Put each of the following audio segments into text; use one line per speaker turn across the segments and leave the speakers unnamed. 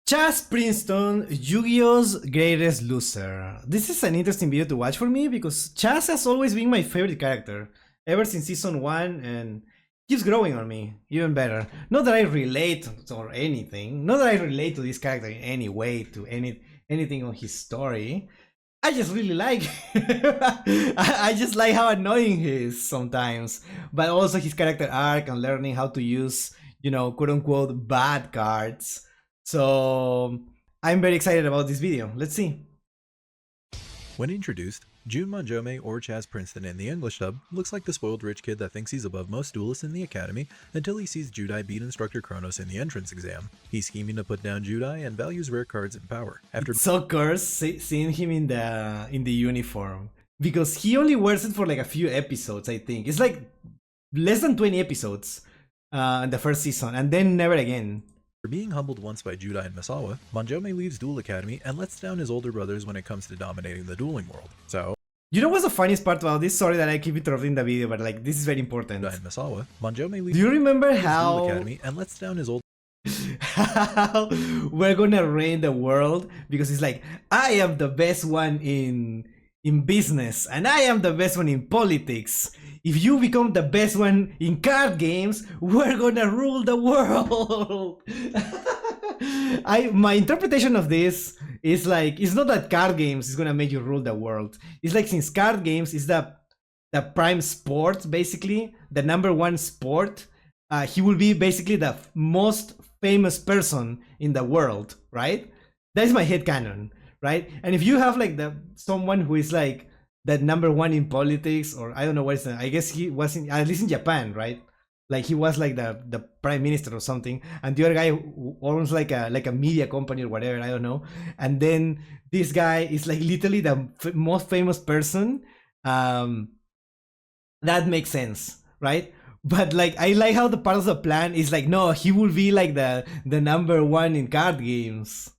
Chazz Princeton, Yu-Gi-Oh's greatest loser. This is an interesting video to watch for me because Chazz has always been my favorite character ever since season 1 and keeps growing on me, even better. Not that I relate or anything, not that I relate to this character in any way, to anything on his story. I just really like I just like how annoying he is sometimes, but also his character arc and learning how to use, quote unquote bad cards. So I'm very excited about this video. Let's see.
When introduced, Jun Manjome or Chazz Princeton in the English dub looks like the spoiled rich kid that thinks he's above most duelists in the academy until he sees Judai beat instructor Kronos in the entrance exam. He's scheming to put down Judai and values rare cards and power. After
It's so cursed seeing him in the uniform because he only wears it for like a few episodes. I think it's like less than 20 episodes in the first season, and then never again.
being humbled once by Judai and Misawa, Manjome leaves Duel Academy and lets down his older brothers when it comes to dominating the dueling world. So,
you know what's the funniest part about this? Sorry that I keep interrupting the video, but like this is very important.
Judai and Misawa, Manjome leaves
Do you remember how
Duel Academy and lets down his older
how we're gonna reign the world because it's like I am the best one in business and I am the best one in politics. If you become the best one in card games, we're gonna rule the world. My interpretation of this is like, it's not that card games is gonna make you rule the world. It's like, since card games is the prime sport, basically the #1 sport, he will be basically the most famous person in the world, right? That is my headcanon, right? And if you have like someone who is like that #1 in politics, or I don't know what is, I guess he was in, at least in Japan, right? Like he was like the prime minister or something, and the other guy owns like a media company or whatever, I don't know. And then this guy is like literally the most famous person. That makes sense, right? But like I like how the part of the plan is like, no, he will be like the #1 in card games.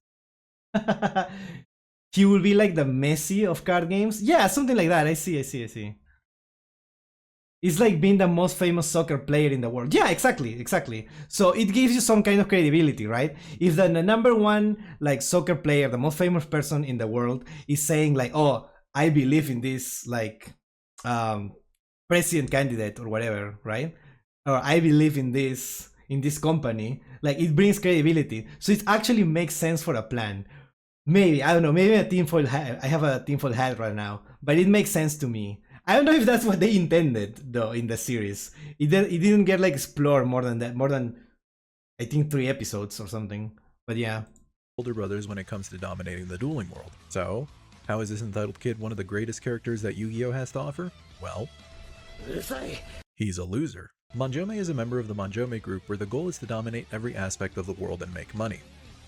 He will be like the Messi of card games. Yeah, something like that. I see. It's like being the most famous soccer player in the world. Yeah, exactly. So it gives you some kind of credibility, right? If the #1 like soccer player, the most famous person in the world, is saying like, oh, I believe in this like president candidate or whatever, right? Or I believe in this company, like it brings credibility. So it actually makes sense for a plan. Maybe, I don't know, maybe a tinfoil hat. I have a tinfoil hat right now, but it makes sense to me. I don't know if that's what they intended though in the series. It didn't get like explored more than that, more than I think 3 episodes or something. But yeah.
older brothers when it comes to dominating the dueling world. So, how is this entitled kid one of the greatest characters that Yu-Gi-Oh has to offer? Well, he's a loser. Manjome is a member of the Manjome group where the goal is to dominate every aspect of the world and make money.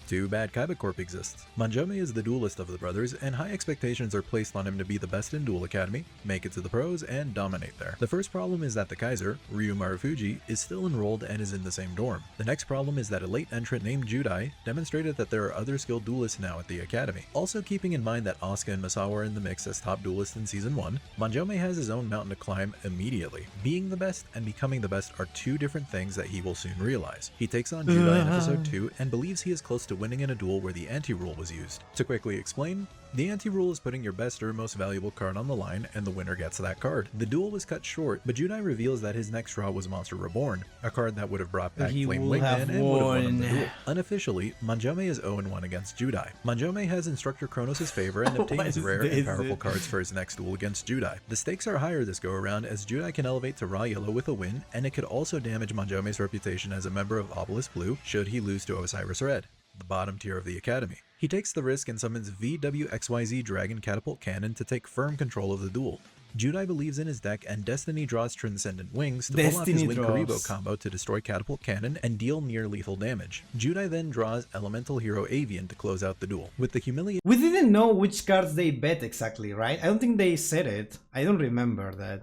Too bad Kaiba Corp exists. Manjome is the duelist of the brothers, and high expectations are placed on him to be the best in Duel Academy, make it to the pros, and dominate there. The first problem is that the Kaiser, Ryu Marufuji, is still enrolled and is in the same dorm. The next problem is that a late entrant named Judai demonstrated that there are other skilled duelists now at the academy. Also keeping in mind that Asuka and Misawa are in the mix as top duelists in Season 1, Manjome has his own mountain to climb immediately. Being the best and becoming the best are two different things that he will soon realize. He takes on Judai in episode 2 and believes he is close to winning in a duel where the anti-rule was used. To quickly explain, the anti-rule is putting your best or most valuable card on the line and the winner gets that card. The duel was cut short, but Judai reveals that his next draw was Monster Reborn, a card that would have brought back Flame Wingman and would have won the duel. Unofficially, Manjome is 0-1 against Judai. Manjome has Instructor Kronos' favor and obtains rare and powerful cards for his next duel against Judai. The stakes are higher this go around as Judai can elevate to Raw Yellow with a win, and it could also damage Manjome's reputation as a member of Obelisk Blue should he lose to Osiris Red, the bottom tier of the academy. He takes the risk and summons VWXYZ Dragon Catapult Cannon to take firm control of the duel. Judai believes in his deck and Destiny draws Transcendent Wings to pull off his Winkaribo combo to destroy Catapult Cannon and deal near lethal damage. Judai then draws Elemental Hero Avian to close out the duel. With the humiliating
We didn't know which cards they bet exactly, right? I don't think they said it. I don't remember that.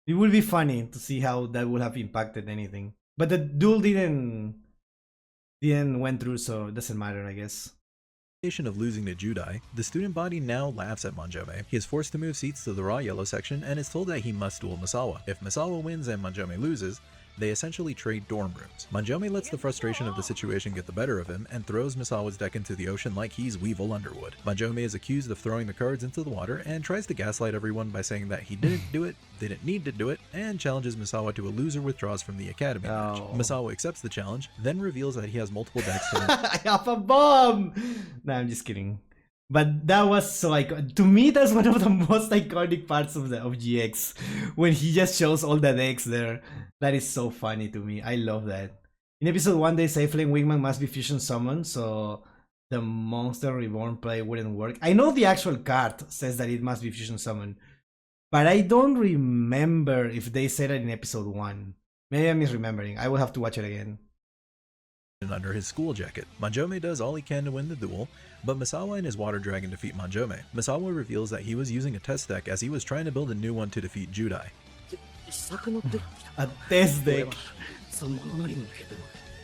It would be funny to see how that would have impacted anything. But the duel didn't went through, so it doesn't matter, I guess.
of losing to Judai, the student body now laughs at Manjome. He is forced to move seats to the Raw Yellow section and is told that he must duel Misawa. If Misawa wins and Manjome loses, They essentially trade dorm rooms. Manjome lets the frustration of the situation get the better of him and throws Misawa's deck into the ocean like he's Weevil Underwood. Manjome is accused of throwing the cards into the water and tries to gaslight everyone by saying that he didn't do it, didn't need to do it, and challenges Misawa to a loser withdrawals from the academy match. Misawa accepts the challenge, then reveals that he has multiple decks.
I have a bomb! Nah, I'm just kidding. But that was so iconic. To me, that's one of the most iconic parts of GX, when he just shows all the decks there. That is so funny to me. I love that. In episode 1, they say Flame Wingman must be fusion summoned, so the Monster Reborn play wouldn't work. I know the actual card says that it must be fusion summoned, but I don't remember if they said it in episode 1. Maybe I'm misremembering. I will have to watch it again.
Under his school jacket. Manjome does all he can to win the duel, but Misawa and his water dragon defeat Manjome. Misawa reveals that he was using a test deck as he was trying to build a new one to defeat Judai.
A test deck.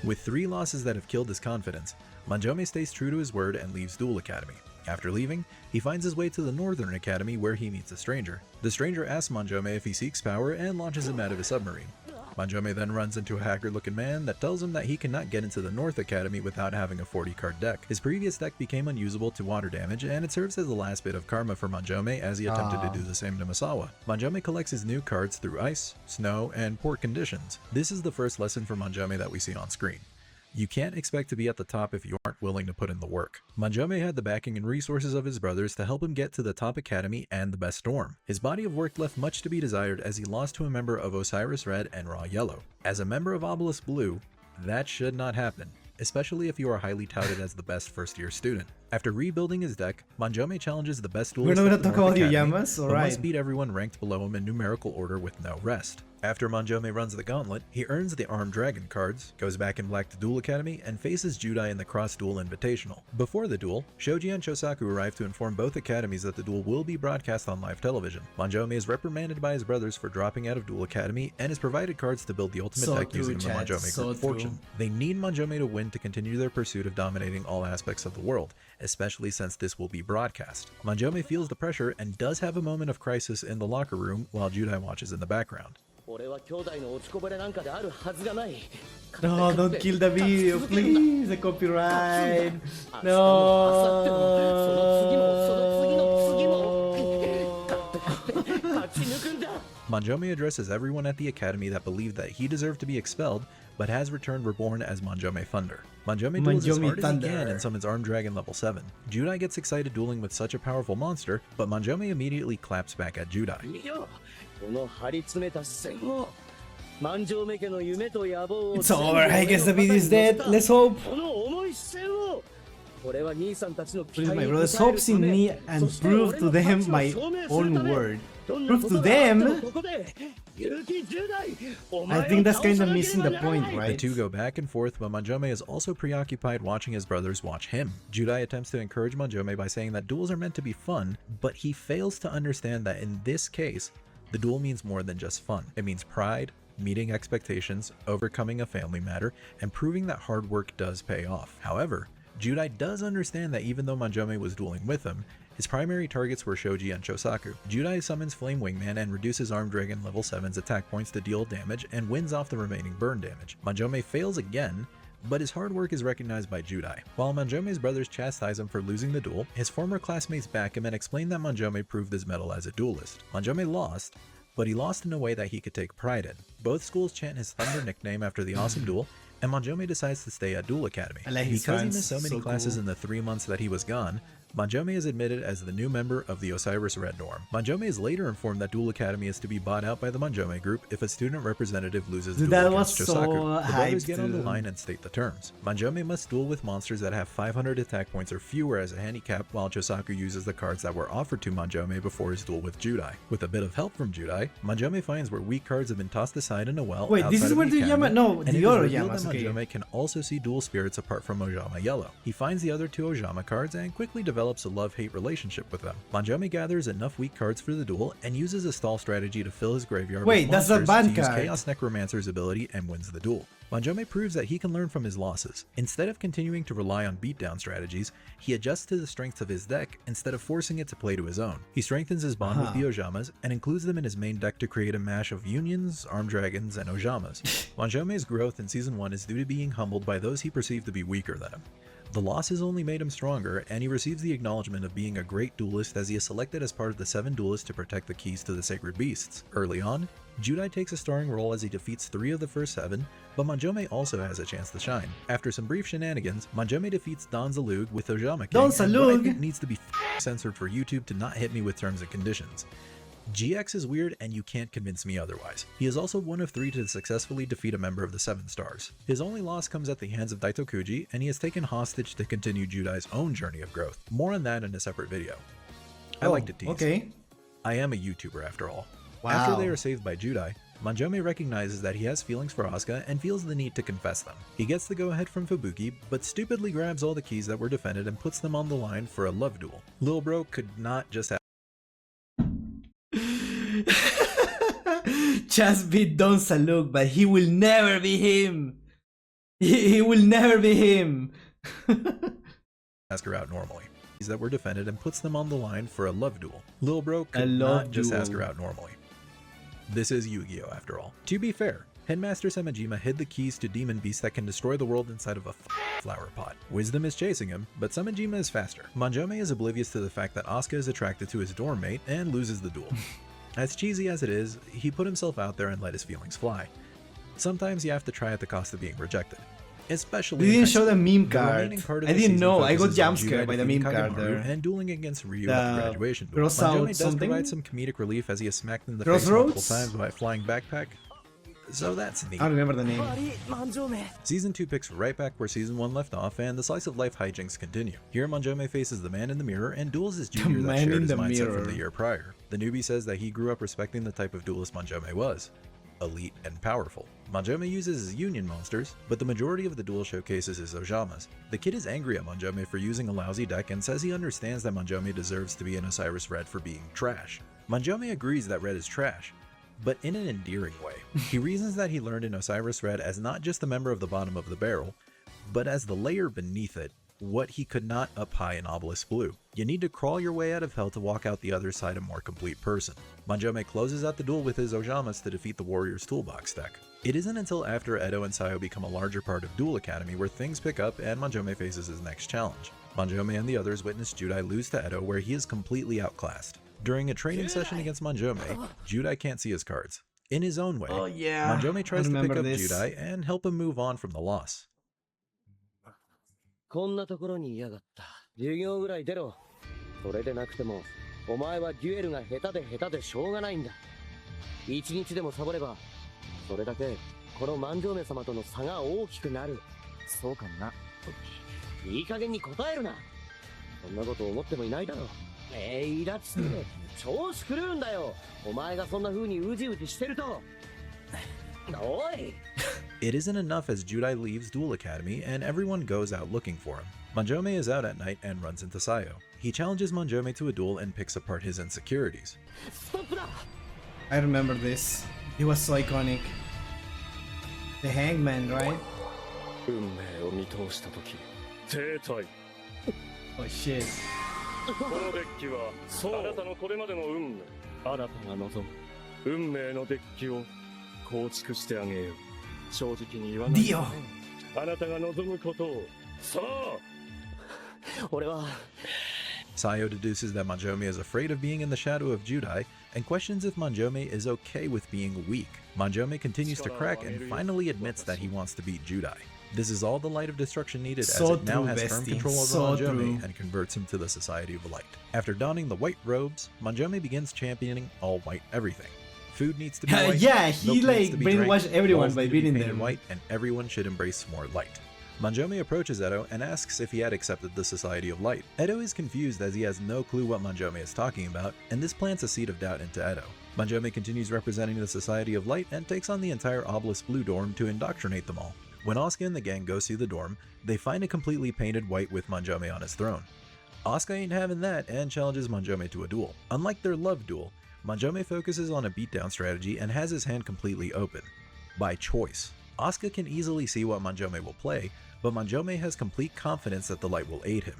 With 3 losses that have killed his confidence, Manjome stays true to his word and leaves Duel Academy. After leaving, he finds his way to the Northern Academy where he meets a stranger. The stranger asks Manjome if he seeks power and launches him out of his submarine. Manjome then runs into a haggard-looking man that tells him that he cannot get into the North Academy without having a 40-card deck. His previous deck became unusable to water damage, and it serves as the last bit of karma for Manjome as he attempted to do the same to Misawa. Manjome collects his new cards through ice, snow, and poor conditions. This is the first lesson for Manjome that we see on screen. You can't expect to be at the top if you aren't willing to put in the work. Manjome had the backing and resources of his brothers to help him get to the top academy and the best dorm. His body of work left much to be desired as he lost to a member of Osiris Red and Raw Yellow. As a member of Obelisk Blue, that should not happen, especially if you are highly touted as the best first-year student. After rebuilding his deck, Manjome challenges the best duelist
We're not
of the
gonna talk
North
about
Academy,
Yamas,
but
alright.
must beat everyone ranked below him in numerical order with no rest. After Manjome runs the gauntlet, he earns the Armed Dragon cards, goes back in black to Duel Academy, and faces Judai in the Cross Duel Invitational. Before the duel, Shoji and Chosaku arrive to inform both academies that the duel will be broadcast on live television. Manjome is reprimanded by his brothers for dropping out of Duel Academy and is provided cards to build the ultimate deck using the Manjome Group Fortune. They need Manjome to win to continue their pursuit of dominating all aspects of the world, especially since this will be broadcast. Manjome feels the pressure and does have a moment of crisis in the locker room while Judai watches in the background.
No, don't kill the video, please. The copyright. No.
Manjome addresses everyone at the academy that believed that he deserved to be expelled, but has returned reborn as Manjome Thunder. Manjome duels as hard as he can and summons Armed Dragon level 7. Judai gets excited dueling with such a powerful monster, but Manjome immediately claps back at Judai.
It's over. I guess the video is dead. Let's hope. Please, my brothers hopes in me and prove to them my own word. Prove to them? I think that's kind of missing the point, right?
The two go back and forth, but Manjome is also preoccupied watching his brothers watch him. Judai attempts to encourage Manjome by saying that duels are meant to be fun, but he fails to understand that in this case, the duel means more than just fun. It means pride, meeting expectations, overcoming a family matter, and proving that hard work does pay off. However, Judai does understand that even though Manjome was dueling with him, his primary targets were Shoji and Chosaku. Judai summons Flame Wingman and reduces Armed Dragon level 7's attack points to deal damage and wins off the remaining burn damage. Manjome fails again, but his hard work is recognized by Judai. While Manjome's brothers chastise him for losing the duel, his former classmates back him and explain that Manjome proved his mettle as a duelist. Manjome lost, but he lost in a way that he could take pride in. Both schools chant his Thunder nickname after the awesome duel, and Manjome decides to stay at Duel Academy. Because he missed so many classes in the 3 months that he was gone, Manjome is admitted as the new member of the Osiris Red dorm. Manjome is later informed that Duel Academy is to be bought out by the Manjome group if a student representative loses the duel against Chosaku. The brothers get on the line and state the terms. Manjome must duel with monsters that have 500 attack points or fewer as a handicap, while Chosaku uses the cards that were offered to Manjome before his duel with Judai. With a bit of help from Judai, Manjome finds where weak cards have been tossed aside in a well.
Wait, this is where the Yama... No, the other Yamas, okay.
Manjome can also see dual spirits apart from Ojama Yellow. He finds the other 2 Ojama cards and quickly develops a love-hate relationship with them. Manjome gathers enough weak cards for the duel and uses a stall strategy to fill his graveyard with
that's a
monsters
bad
to use
card.
Chaos Necromancer's ability and wins the duel. Manjome proves that he can learn from his losses. Instead of continuing to rely on beatdown strategies, he adjusts to the strengths of his deck instead of forcing it to play to his own. He strengthens his bond with the Ojamas and includes them in his main deck to create a mash of Unions, Armed Dragons, and Ojamas. Manjome's growth in Season 1 is due to being humbled by those he perceived to be weaker than him. The losses only made him stronger, and he receives the acknowledgement of being a great duelist as he is selected as part of the 7 duelists to protect the keys to the Sacred Beasts. Early on, Judai takes a starring role as he defeats 3 of the first 7, but Manjome also has a chance to shine. After some brief shenanigans, Manjome defeats Don Zalug with Ojama King,
Don
and what I
Zalug
think needs to be censored for YouTube to not hit me with terms and conditions. GX is weird and you can't convince me otherwise. He is also one of 3 to successfully defeat a member of the 7 stars. His only loss comes at the hands of Daitokuji, and he is taken hostage to continue Judai's own journey of growth. More on that in a separate video. I like to tease.
Okay.
I am a YouTuber after all.
Wow.
After they are saved by Judai, Manjome recognizes that he has feelings for Asuka and feels the need to confess them. He gets the go-ahead from Fubuki, but stupidly grabs all the keys that were defended and puts them on the line for a love duel. Lil Bro could not just have
Chazz beat Don Zalug, but he will never be him. He will never be him.
ask her out normally. Keys that were defended and puts them on the line for a love duel. Lil Bro could not just ask her out normally. This is Yu-Gi-Oh after all. To be fair, Headmaster Samajima hid the keys to demon beasts that can destroy the world inside of a flower pot. Wisdom is chasing him, but Samajima is faster. Manjome is oblivious to the fact that Asuka is attracted to his dorm mate and loses the duel. As cheesy as it is, he put himself out there and let his feelings fly. Sometimes you have to try at the cost of being rejected. Especially
They didn't show
school.
the meme
The
card.
remaining part of
I
the
didn't
season
know. I got
focuses on
jump scared
Judai
by the
defeating
meme card
Kagemaru
there.
and dueling against Ryu at the graduation duel.
Crossroads
Manjome does
something?
provide some comedic relief as he is smacked in the face multiple
Crossroads?
times by a flying backpack. So that's neat.
I don't remember the name.
Season 2 picks right back where Season 1 left off, and the slice of life hijinks continue. Here Manjome faces the man in the mirror and duels his junior that
man
shared
in
his
the
mindset
mirror.
from the year prior. The newbie says that he grew up respecting the type of duelist Manjome was. Elite and powerful. Manjome uses his union monsters, but the majority of the duel showcases his Ojamas. The kid is angry at Manjome for using a lousy deck and says he understands that Manjome deserves to be an Osiris Red for being trash. Manjome agrees that Red is trash, but in an endearing way. He reasons that he learned in Osiris Red as not just a member of the bottom of the barrel, but as the layer beneath it, what he could not up high in Obelisk Blue. You need to crawl your way out of hell to walk out the other side a more complete person. Manjome closes out the duel with his Ojamas to defeat the Warrior's Toolbox deck. It isn't until after Edo and Sayo become a larger part of Duel Academy where things pick up and Manjome faces his next challenge. Manjome and the others witness Judai lose to Edo where he is completely outclassed. During a training session against Manjome, Judai can't see his cards. In his own way, Manjome tries to pick up Judai and help him move on from the loss.
こんなところにいやがった。授業ぐらい出ろ。それでなくても、お前はデュエルが下手でしょうがないんだ。一日でもサボれば、それだけこの万丈目様との差が大きくなる。そうかな。いい加減に答えるな。そんなこと思ってもいないだろう。イラつくね。調子狂うんだよ。お前がそんな風にうじうじしてると。おい。
It isn't enough as Judai leaves Duel Academy and everyone goes out looking for him. Manjome is out at night and runs into Sayo. He challenges Manjome to a duel and picks apart his insecurities.
I remember this. It was so iconic. The Hangman, right?
運命を見通した時停滞
Oh shit.
このデッキはあなたのこれまでの運命あなたが望む運命のデッキを構築してあげよう正直に言わないでねあなたが望むことをさあ
俺は
Sayo deduces that Manjome is afraid of being in the shadow of Judai and questions if Manjome is okay with being weak. Manjome continues to crack and finally admits that he wants to beat Judai. This is all the Light of Destruction needed as
So
it now
true,
has firm
bestie.
control over
So
Manjome
true.
and converts him to the Society of Light. After donning the white robes, Manjome begins championing all white everything. Food needs to be white,
Yeah, he
milk needs
like
to be drank,
brainwashed everyone
walls
by
need to be
beating
painted
them.
white, and everyone should embrace more light. Manjome approaches Edo and asks if he had accepted the Society of Light. Edo is confused as he has no clue what Manjome is talking about, and this plants a seed of doubt into Edo. Manjome continues representing the Society of Light and takes on the entire Obelisk Blue dorm to indoctrinate them all. When Asuka and the gang go see the dorm, they find it completely painted white with Manjome on his throne. Asuka ain't having that and challenges Manjome to a duel. Unlike their love duel, Manjome focuses on a beatdown strategy and has his hand completely open. By choice. Asuka can easily see what Manjome will play, but Manjome has complete confidence that the light will aid him.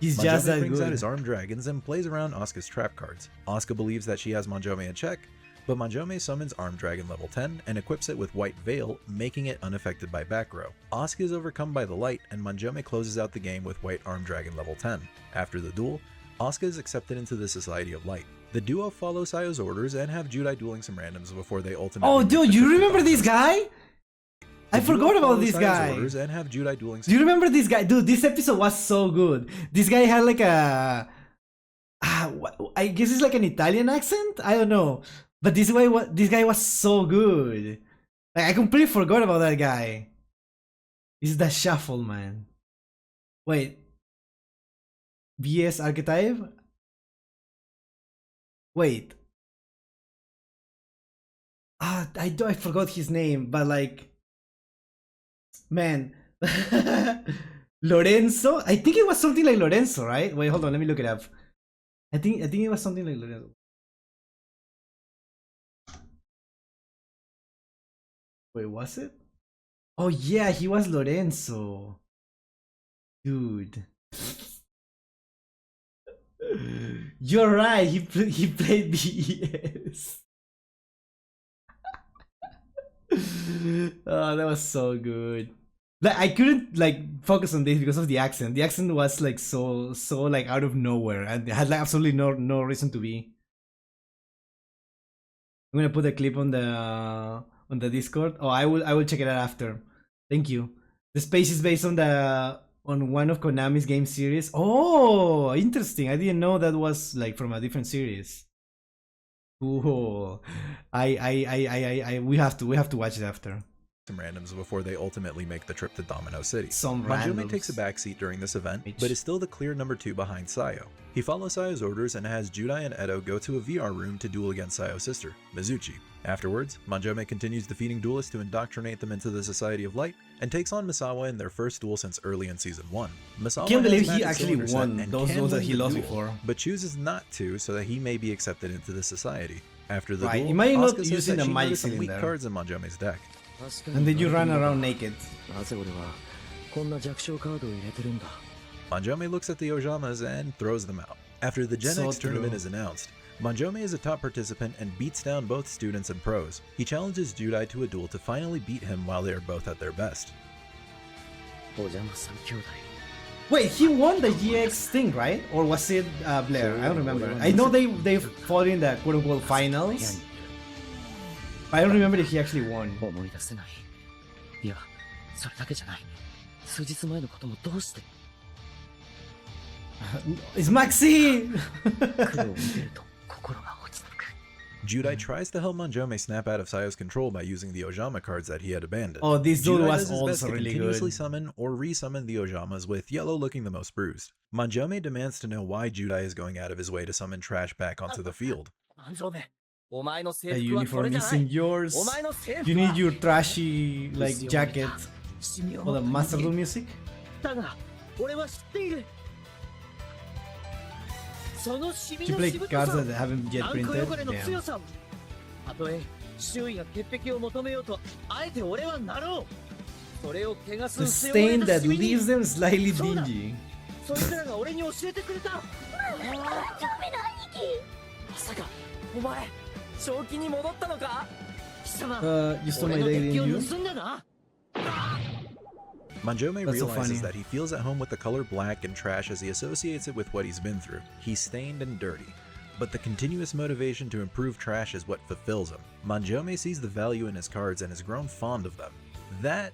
He's
Manjome
just that
brings out
good.
his armed dragons and plays around Asuka's trap cards. Asuka believes that she has Manjome in check, but Manjome summons Armed Dragon level 10 and equips it with White Veil, making it unaffected by back row. Asuka is overcome by the light, and Manjome closes out the game with White Armed Dragon level 10. After the duel, Asuka is accepted into the Society of Light. The duo follow Sayo's orders and have Judai dueling some randoms before they ultimately...
Oh, dude, you remember this guy? I forgot about this guy.
And have Judai dueling
Do you remember this guy? Dude, this episode was so good. This guy had like a... I guess it's like an Italian accent? I don't know. But this guy was so good. Like, I completely forgot about that guy. This is the shuffle, man. Wait. BS archetype? Wait. I forgot his name, but like... Man. Lorenzo? I think it was something like Lorenzo, right? Wait, hold on, let me look it up. I think it was something like Lorenzo. Wait, was it? Oh yeah, he was Lorenzo. Dude. You're right, he played BES. Oh, that was so good. Like, I couldn't like focus on this because of the accent. The accent was like so like out of nowhere and it had like absolutely no reason to be. I'm gonna put a clip on the Discord. Oh, I will check it out after. Thank you. The space is based on one of Konami's game series. Oh, interesting. I didn't know that was like from a different series. Cool. We have to watch it after.
Some randoms before they ultimately make the trip to Domino City.
Some
Manjome
randoms.
takes a backseat during this event, but is still the clear number 2 behind Sayo. He follows Sayo's orders and has Judai and Edo go to a VR room to duel against Sayo's sister, Mizuchi. Afterwards, Manjome continues defeating duelists to indoctrinate them into the Society of Light and takes on Misawa in their first duel since early in Season 1. Misawa
Can't
has
believe he
magic
actually
cylinder set
won
and
those
can
duels that
win
he
the
lost
duel,
before.
but chooses not to so that he may be accepted into the society. After the
Right,
duel,
imagine not
Asuka says
using
that
a
she
magic
noticed some weak
cylinder.
cards in Manjome's deck.
And then you run around naked.
なぜ俺はこんな弱小カードを入れてるんだ。
Manjome looks at the Ojamas and throws them out. After the Gen
So
X tournament
true.
is announced, Manjome is a top participant and beats down both students and pros. He challenges Judai to a duel to finally beat him while they are both at their best.
お邪魔さん兄弟。
Wait, he won the GX thing, right? Or was it Blair? I don't remember. I know they fought in the quote unquote finals. I don't remember if he actually won.
思い出せない。いや、それだけじゃない。数日前のこともどうして
It's Maxi!
黒を見てると心が落ち着く。
Judai tries to help Manjome snap out of Sayo's control by using the Ojama cards that he had abandoned.
Oh, this dude
Judai
was
does his best
also
to
really
continuously
good.
summon or resummon the Ojamas, with Yellow looking the most bruised. Manjome demands to know why Judai is going out of his way to summon trash back onto the field.
安城目。お前の制
The
服はこれ
uniform
じゃな
isn't
い。
yours.
お前の制
You
服
need
は
your trashy like jacket.
シミを
Or the
持った
masterduel music.
だが、俺は知っている。そのシミ
To
の
play
しぶと
cards
さ
that haven't yet
あんこ
printed.
汚れの
Damn.
強さをたとえ周囲が潔癖を求めようとあえて俺はなろうそれを汚す
The
背負われ
stain
た
that
シミに
leaves them slightly
そうだ
dingy.
そいつらが俺に教えてくれたまさかお前正気に戻ったのか貴様
You stole
俺
my
の
day,
敵を
didn't you?
盗んだな
Manjome
That's so
realizes
funny.
that he feels at home with the color black and trash as he associates it with what he's been through. He's stained and dirty. But the continuous motivation to improve trash is what fulfills him. Manjome sees the value in his cards and has grown fond of them. That,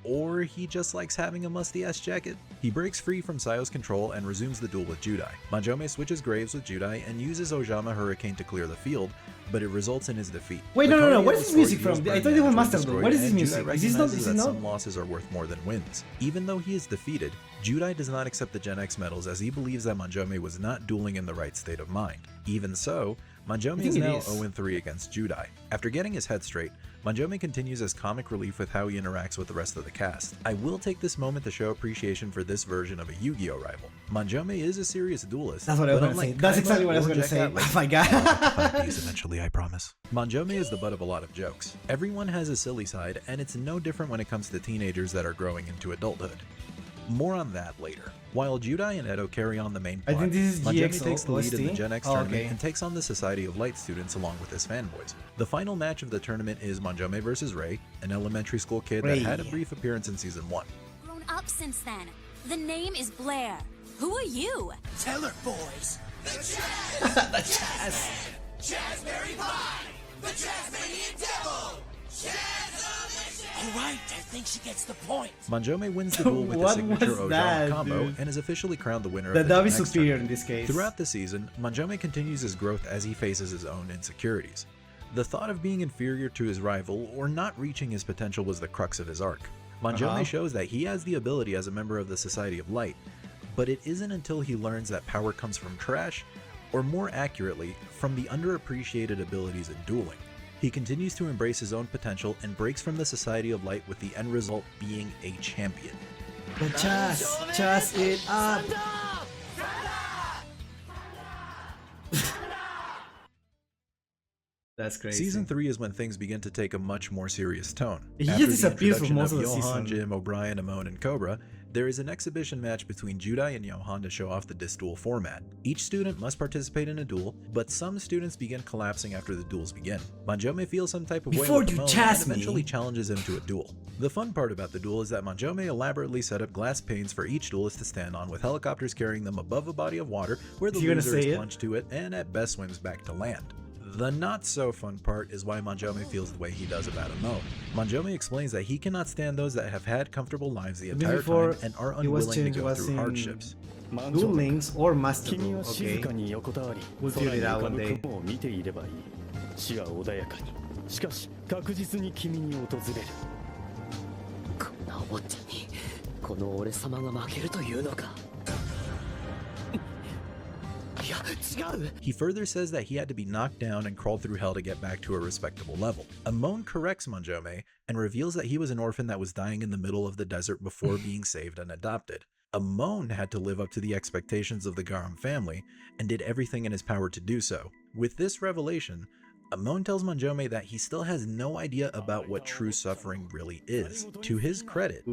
or he just likes having a musty-ass jacket. He breaks free from Sayo's control and resumes the duel with Judai. Manjome switches graves with Judai and uses Ojama Hurricane to clear the field, but it results in his defeat.
Wait,
The
no,
card
what
is
is this music
destroyed,
from? I
heals
thought it was
burn
Masterduel.
destroyed,
What is this
and
music?
Judai
Is this not?
recognizes
Is it
that
not?
some losses are worth more than wins. Even though he is defeated, Judai does not accept the Gen X medals as he believes that Manjome was not dueling in the right state of mind. Even so, Manjome is now 0-3 against Judai. After getting his head straight, Manjome continues as comic relief with how he interacts with the rest of the cast. I will take this moment to show appreciation for this version of a Yu-Gi-Oh rival. Manjome is a serious duelist.
That's what I was going to say. That's exactly what I was going to say. Oh my god.
Eventually, I promise. Manjome is the butt of a lot of jokes. Everyone has a silly side, and it's no different when it comes to teenagers that are growing into adulthood. More on that later. While Judai and Edo carry on the main plot,
I think this is
Manjome takes the lead
GX
in the Gen X tournament and takes on the Society of Light students along with his fanboys. The final match of the tournament is Manjome vs. Rei, an elementary school kid that had a brief appearance in Season 1.
Grown up since then. The name is Blair. Who are you?
Tell her, boys. The Chazz!
The Chazz!
Chazzberry Pie! The Jazzmanian Devil! Alright, I think she gets the point.
Manjome wins the duel with a signature Ojama combo and is officially crowned the winner of the
dub is
Gen X
superior
tournament.
in this case.
Throughout the season, Manjome continues his growth as he faces his own insecurities. The thought of being inferior to his rival or not reaching his potential was the crux of his arc. Manjome shows that he has the ability as a member of the Society of Light, but it isn't until he learns that power comes from trash, or more accurately, from the underappreciated abilities in dueling. He continues to embrace his own potential and breaks from the Society of Light with the end result being a champion.
The Chazz it up! That's crazy.
Season 3 is when things begin to take a much more serious tone.
He
After
just
the
disappears for
introduction
most of the
Johan,
season.
Jim, O'Brien, Amon, and Cobra, there is an exhibition match between Judai and Johan to show off the disc duel format. Each student must participate in a duel, but some students begin collapsing after the duels begin. Manjome feels some type of way with Amon and eventually challenges him to a duel. The fun part about the duel is that Manjome elaborately set up glass panes for each duelist to stand on, with helicopters carrying them above a body of water where the loser is plunged to it and at best swims back to land. The not so fun part is why Manjome feels the way he does about Amon. Manjome explains that he cannot stand those that have had comfortable lives the entire time and are unwilling to go through hardships.
Duel Links or masterduel, okay. We'll figure it out one day.
死は穏やかにしかし確実に君に訪れる
こんなお坊ちゃんにこの俺様が負けるというのか
He further says that he had to be knocked down and crawled through hell to get back to a respectable level. Amon corrects Manjome and reveals that he was an orphan that was dying in the middle of the desert before being saved and adopted. Amon had to live up to the expectations of the Garam family and did everything in his power to do so. With this revelation, Amon tells Manjome that he still has no idea about what true suffering really is. To his credit,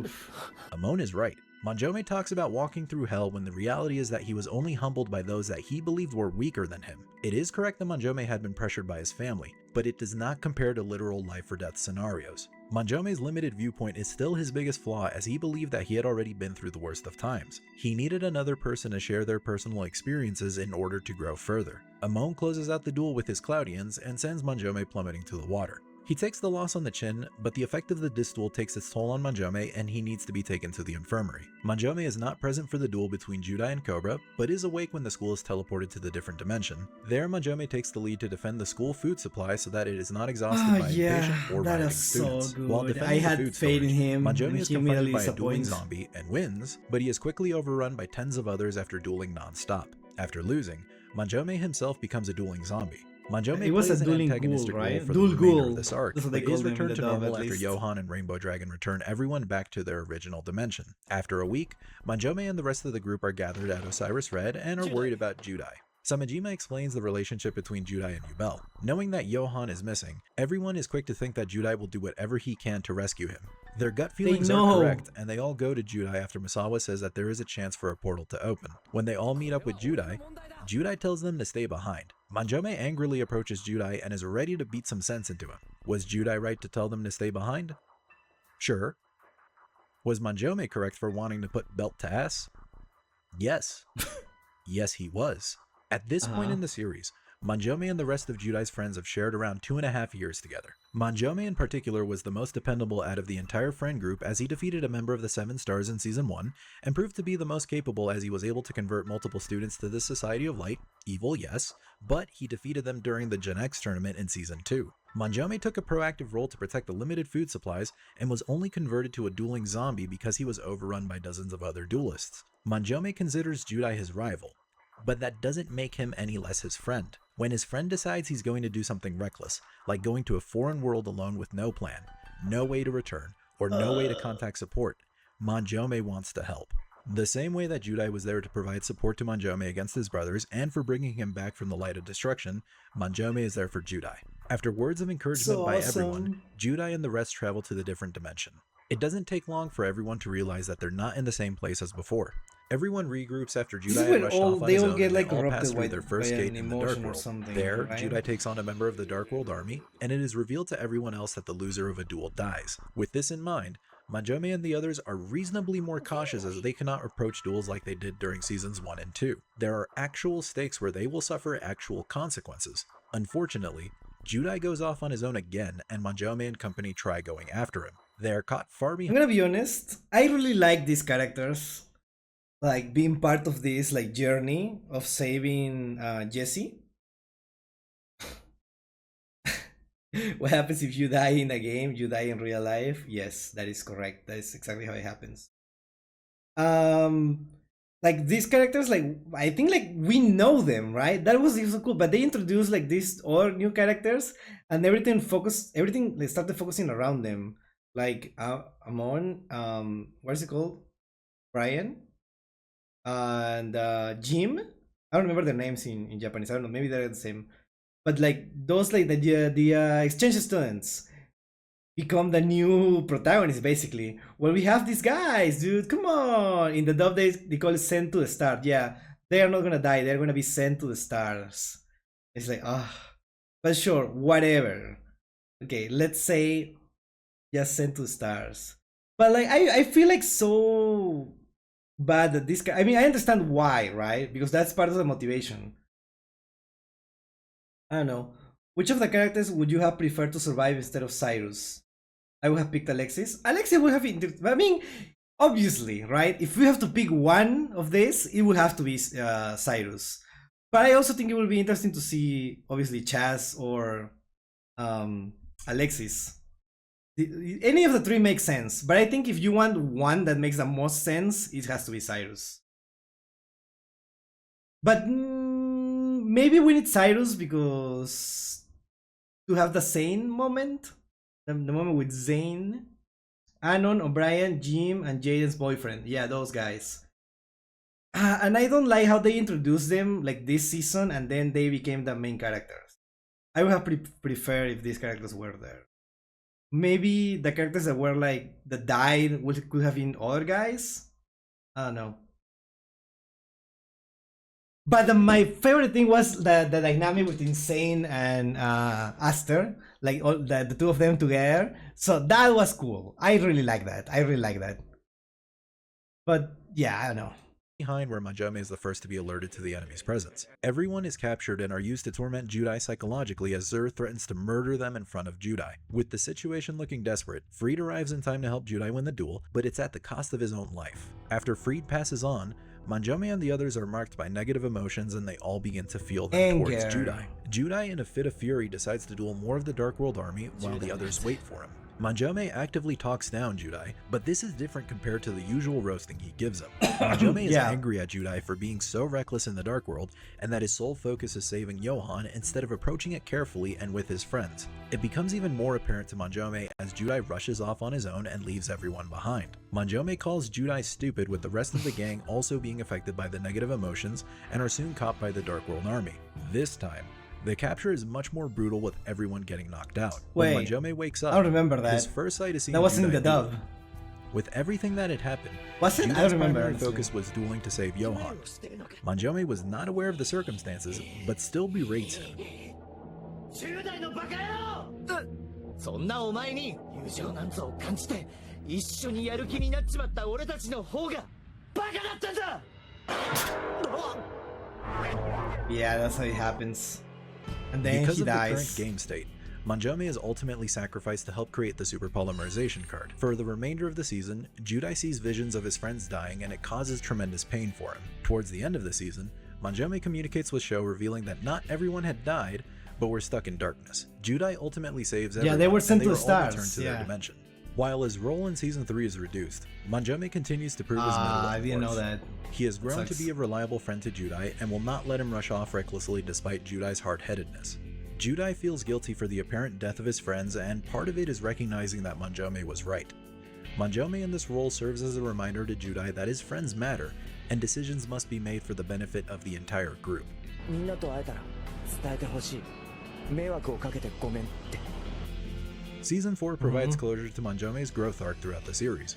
Amon is right. Manjome talks about walking through hell when the reality is that he was only humbled by those that he believed were weaker than him. It is correct that Manjome had been pressured by his family, but it does not compare to literal life or death scenarios. Manjome's limited viewpoint is still his biggest flaw, as he believed that he had already been through the worst of times. He needed another person to share their personal experiences in order to grow further. Amon closes out the duel with his Cloudians and sends Manjome plummeting to the water. He takes the loss on the chin, but the effect of the disc duel takes its toll on Manjome and he needs to be taken to the infirmary. Manjome is not present for the duel between Judai and Cobra, but is awake when the school is teleported to the different dimension. There, Manjome takes the lead to defend the school food supply so that it is not exhausted by impatient or rioting students. While defending the food storage, Manjome is confronted by a dueling zombie and wins, but he is quickly overrun by tens of others after dueling non-stop. After losing, Manjome himself becomes a dueling zombie. Manjome plays an antagonistic role for the remainder of this arc, but is returned to normal after Johan and Rainbow Dragon return everyone back to their original dimension. After a week, Manjome and the rest of the group are gathered at Osiris Red and are worried about Judai. Samejima explains the relationship between Judai and Yubel. Knowing that Johan is missing, everyone is quick to think that Judai will do whatever he can to rescue him. Their gut feelings are correct, and they all go to Judai after Misawa says that there is a chance for a portal to open. When they all meet up with Judai, Judai tells them to stay behind. Manjome angrily approaches Judai and is ready to beat some sense into him. Was Judai right to tell them to stay behind? Sure. Was Manjome correct for wanting to put belt to ass? Yes. Yes, he was. At this point in the series, Manjome and the rest of Judai's friends have shared around 2.5 years together. Manjome in particular was the most dependable out of the entire friend group, as he defeated a member of the 7 Stars in Season 1, and proved to be the most capable as he was able to convert multiple students to the Society of Light. Evil, yes, but he defeated them during the Gen X tournament in Season 2. Manjome took a proactive role to protect the limited food supplies, and was only converted to a dueling zombie because he was overrun by dozens of other duelists. Manjome considers Judai his rival. but that doesn't make him any less his friend. When his friend decides he's going to do something reckless, like going to a foreign world alone with no plan, no way to return, or no way to contact support, Manjome wants to help. The same way that Judai was there to provide support to Manjome against his brothers and for bringing him back from the light of destruction, Manjome is there for Judai. After words of encouragement by everyone, Judai and the rest travel to the different dimension. It doesn't take long for everyone to realize that they're not in the same place as before. Everyone regroups after Judai rushed off on his own and they all pass through their first gate in the Dark World. There, Judai takes on a member of the Dark World army, and it is revealed to everyone else that the loser of a duel dies. With this in mind, Manjome and the others are reasonably more cautious as they cannot approach duels like they did during seasons 1 and 2. There are actual stakes where they will suffer actual consequences. Unfortunately, Judai goes off on his own again, and Manjome and company try going after him. They are caught far behind.
I'm gonna be honest, I really like these characters. Like being part of this like journey of saving Jesse. What happens if you die in a game, you die in real life? Yes, that is correct. That is exactly how it happens. Like these characters, like I think like we know them, right? That was so cool. But they introduced like these all new characters, and everything they started focusing around them. Like Amon, what is it called? Brian, and Jim. I don't remember their names in Japanese. I don't know. Maybe they're the same. But like those, like the exchange students become the new protagonists basically. Well, we have these guys, dude. Come on. In the dub, they call it sent to the stars. Yeah, they are not gonna die. They're gonna be sent to the stars. It's like but sure, whatever. Okay, let's say just sent to the stars. But like I feel like so bad that this guy. I mean, I understand why, right? Because that's part of the motivation. I don't know. Which of the characters would you have preferred to survive instead of Cyrus? I would have picked Alexis. Alexis would have I mean, obviously, right? If we have to pick one of this, it would have to be Cyrus. But I also think it will be interesting to see, obviously, Chazz or Alexis. Any of the three makes sense. But I think if you want one that makes the most sense, it has to be Cyrus. But maybe we need Cyrus because to have the Zane moment, the moment with Zane, Anon, O'Brien, Jim, and Jaden's boyfriend. Yeah, those guys. And I don't like how they introduced them like this season, and then they became the main characters. I would have preferred if these characters were there. Maybe the characters that were like that died could have been other guys. I don't know. But my favorite thing was the dynamic between Zane and Aster, like all the two of them together. So that was cool. I really like that. But yeah, I don't know.
Behind where Manjome is the first to be alerted to the enemy's presence. Everyone is captured and are used to torment Judai psychologically as Zur threatens to murder them in front of Judai. With the situation looking desperate, Freed arrives in time to help Judai win the duel, but it's at the cost of his own life. After Freed passes on, Manjome and the others are marked by negative emotions and they all begin to feel them towards Judai. Judai, in a fit of fury, decides to duel more of the Dark World army while the others wait for him. Manjome actively talks down Judai, but this is different compared to the usual roasting he gives him. Manjome is angry at Judai for being so reckless in the Dark World, and that his sole focus is saving Johan instead of approaching it carefully and with his friends. It becomes even more apparent to Manjome as Judai rushes off on his own and leaves everyone behind. Manjome calls Judai stupid, with the rest of the gang also being affected by the negative emotions and are soon caught by the Dark World army. This time, the capture is much more brutal, with everyone getting knocked out.
Wait,
when Manjome wakes up,
I don't remember that.
His first sight is seeing
that wasn't in the dub.
With everything that had happened,
wasn't? I don't remember.
Primary focus was dueling to save Johan. Manjome was not aware of the circumstances, but still berates him.
そんなお前に友情なんぞを感じて一緒にやる気になっちまった俺たちの方がバカだったんだ
Yeah, that's how it happens. And then
because
he
of
dies.
The current game state, Manjome is ultimately sacrificed to help create the super polymerization card. For the remainder of the season, Judai sees visions of his friends dying and it causes tremendous pain for him. Towards the end of the season, Manjome communicates with Sho, revealing that not everyone had died, but were stuck in darkness. Judai ultimately saves everyone,
yeah, they were sent to the
returned
stars.
to their dimension. While his role in Season 3 is reduced, Manjome continues to prove his mettle.
I didn't know that.
He has grown
Sucks.
to be a reliable friend to Judai and will not let him rush off recklessly despite Judai's hard-headedness. Judai feels guilty for the apparent death of his friends, and part of it is recognizing that Manjome was right. Manjome in this role serves as a reminder to Judai that his friends matter, and decisions must be made for the benefit of the entire group.
みんなと会えたら伝えてほしい。迷惑をかけてごめんって。
Season 4 provides closure to Manjome's growth arc throughout the series.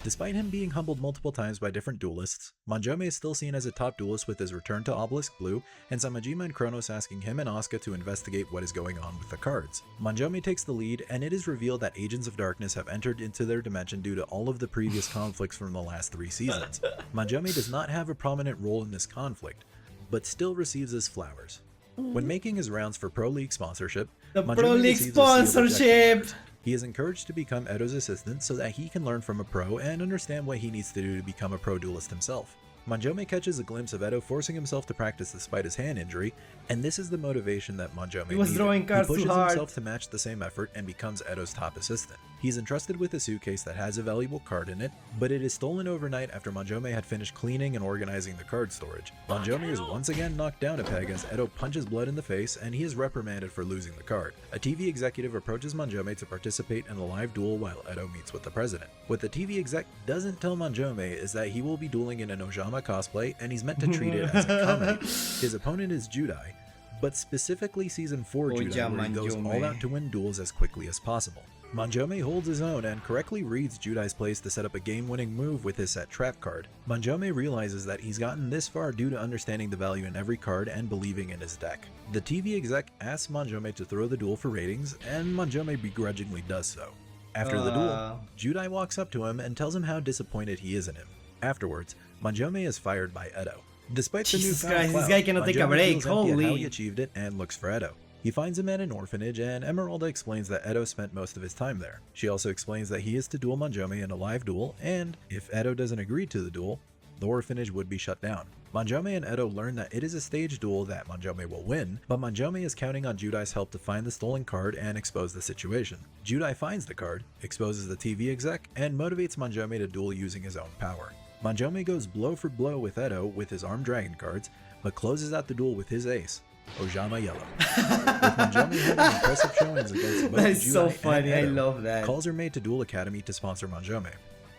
Despite him being humbled multiple times by different duelists, Manjome is still seen as a top duelist with his return to Obelisk Blue, and Samajima and Kronos asking him and Asuka to investigate what is going on with the cards. Manjome takes the lead, and it is revealed that Agents of Darkness have entered into their dimension due to all of the previous conflicts from the last 3 seasons. Manjome does not have a prominent role in this conflict, but still receives his flowers. When making his rounds for Pro League sponsorship,
The
Manjome
Pro League
receives a seal of
sponsorship!
rejection. He is encouraged to become Edo's assistant so that he can learn from a pro and understand what he needs to do to become a pro duelist himself. Manjome catches a glimpse of Edo forcing himself to practice despite his hand injury, and this is the motivation that Manjome
He was
needed.
throwing cards
He pushes
too hard.
himself to match the same effort and becomes Edo's top assistant. He's entrusted with a suitcase that has a valuable card in it, but it is stolen overnight after Manjome had finished cleaning and organizing the card storage. Manjome is once again knocked down a peg as Edo punches blood in the face, and he is reprimanded for losing the card. A TV executive approaches Manjome to participate in a live duel while Edo meets with the president. What the TV exec doesn't tell Manjome is that he will be dueling in an Ojama cosplay, and he's meant to treat it as a comedy. His opponent is Judai, but specifically Season 4 Judai, where he goes all out to win duels as quickly as possible. Manjome holds his own and correctly reads Judai's plays to set up a game-winning move with his set trap card. Manjome realizes that he's gotten this far due to understanding the value in every card and believing in his deck. The TV exec asks Manjome to throw the duel for ratings, and Manjome begrudgingly does so. After the duel, Judai walks up to him and tells him how disappointed he is in him. Afterwards, Manjome is fired by Edo. Despite the
Jesus
newfound
Christ, this
clout,
guy cannot take a
Manjome
break,
feels empty at how
holy.
he achieved it and looks for Edo. He finds him at an orphanage, and Emeralda explains that Edo spent most of his time there. She also explains that he is to duel Manjome in a live duel, and if Edo doesn't agree to the duel, the orphanage would be shut down. Manjome and Edo learn that it is a staged duel that Manjome will win, but Manjome is counting on Judai's help to find the stolen card and expose the situation. Judai finds the card, exposes the TV exec, and motivates Manjome to duel using his own power. Manjome goes blow for blow with Edo with his armed dragon cards, but closes out the duel with his ace, Ojama Yellow. With Manjome having impressive showings against both
That is so
Judai
funny,
and
I
Edo,
love that.
calls are made to Duel Academy to sponsor Manjome.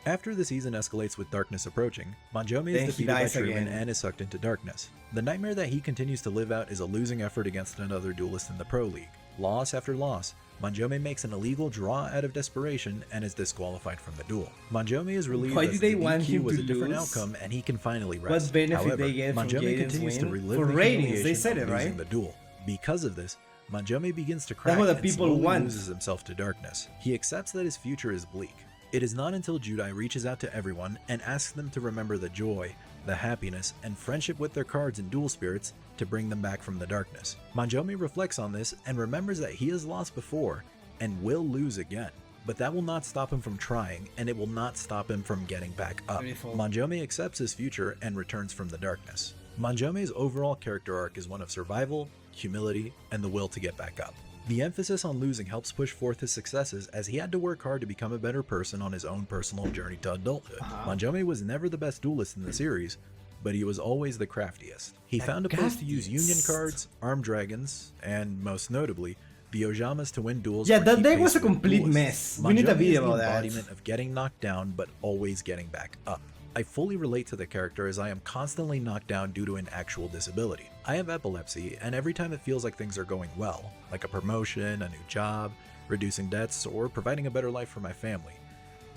After the season escalates with darkness approaching, Manjome
Then
is
he
defeated by
dies
Truman
again.
and is sucked into darkness. The nightmare that he continues to live out is a losing effort against another duelist in the Pro League. Loss after loss, Manjome makes an illegal draw out of desperation and is disqualified from the duel. Manjome is relieved
Why
as
did they
the
want
DQ
him
was
to
a different
lose?
outcome and he can finally rest.
What benefit
However,
they get from
Manjome
Jaden's
continues to
win?
relive
For
the
ratings, they
humiliation
said
of
it,
losing
right?
the duel. Because of this, Manjome begins to crack
what the
and
people
slowly
want.
loses himself to darkness. He accepts that his future is bleak. It is not until Judai reaches out to everyone and asks them to remember the joy, the happiness, and friendship with their cards and duel spirits to bring them back from the darkness. Manjome reflects on this and remembers that he has lost before and will lose again. But that will not stop him from trying, and it will not stop him from getting back up.
Beautiful.
Manjome accepts his future and returns from the darkness. Manjome's overall character arc is one of survival, humility, and the will to get back up. The emphasis on losing helps push forth his successes as he had to work hard to become a better person on his own personal journey to adulthood. Manjome was never the best duelist in the series, but he was always the craftiest. He found a place to use union cards, armed dragons, and most notably, the Ojamas to win duels.
Yeah,
or
that
keep
deck
pace
was a
with
complete
duelists.
mess. We need a
Manjome
video
is
about
the
that.
embodiment of getting knocked down but always getting back up. I fully relate to the character as I am constantly knocked down due to an actual disability. I have epilepsy, and every time it feels like things are going well, like a promotion, a new job, reducing debts, or providing a better life for my family,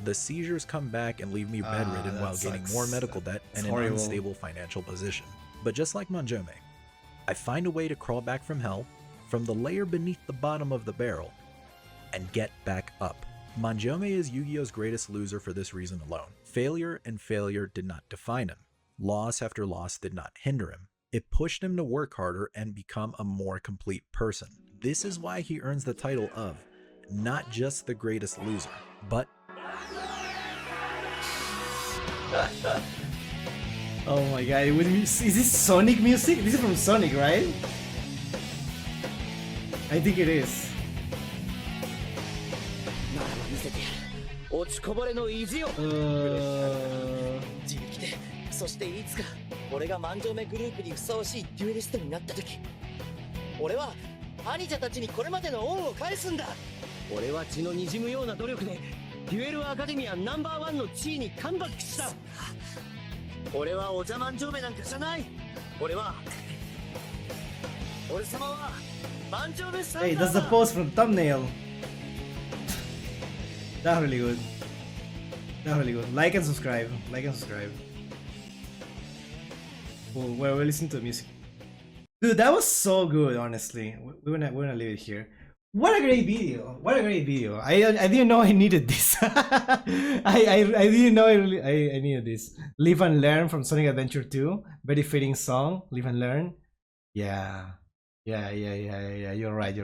the seizures come back and leave me bedridden
that
while getting
sucks.
more medical debt and an
horrible.
unstable financial position. But just like Manjome, I find a way to crawl back from hell, from the layer beneath the bottom of the barrel, and get back up. Manjome is Yu-Gi-Oh's greatest loser for this reason alone. Failure and failure did not define him. Loss after loss did not hinder him. It pushed him to work harder and become a more complete person. This is why he earns the title of not just the greatest loser, but
Oh my god, is this Sonic music? This is from Sonic, right? I think it is.
ならば見せてやる。落ちこぼれの意地を。
自力で、そしていつか俺が万丈目グループにふさわしいデュエリストになった時、俺は兄者たちにこれまでの恩を返すんだ。
俺は血の滲むような努力でデュエルアカデミアナンバーワンの地位にカムバックした。
俺はお茶万丈目なんかじゃない。俺様は万丈目さんだ。
Hey, that's the pose from thumbnail. That's really good. That's really good. Like and subscribe. Like and subscribe. Cool. We're listening to the music. Dude, that was so good, honestly. We're gonna leave it here. What a great video! What a great video! I didn't know I needed this. I didn't know I needed this. Live and Learn from Sonic Adventure 2. Very fitting song. Live and Learn. Yeah. Yeah. You're right.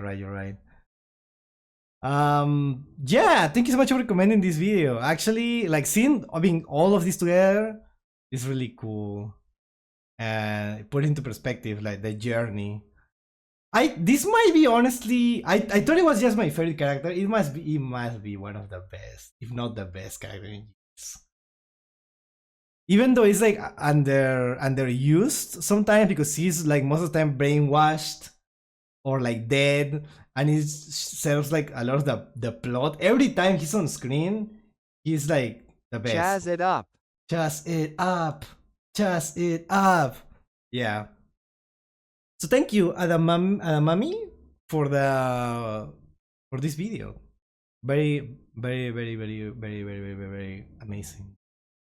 Yeah, thank you so much for recommending this video. Actually, like seeing all of this together is really cool. And put into perspective, like the journey. This might be honestly, I thought it was just my favorite character. It must be one of the best, if not the best character in use. Even though it's like underused sometimes because he's like most of the time brainwashed or like dead, and he serves like a lot of the plot. Every time he's on screen, he's like the best.
Chazz it up.
Chazz it up. Chazz it up. Yeah. So thank you, Adamami, for this video. Very amazing.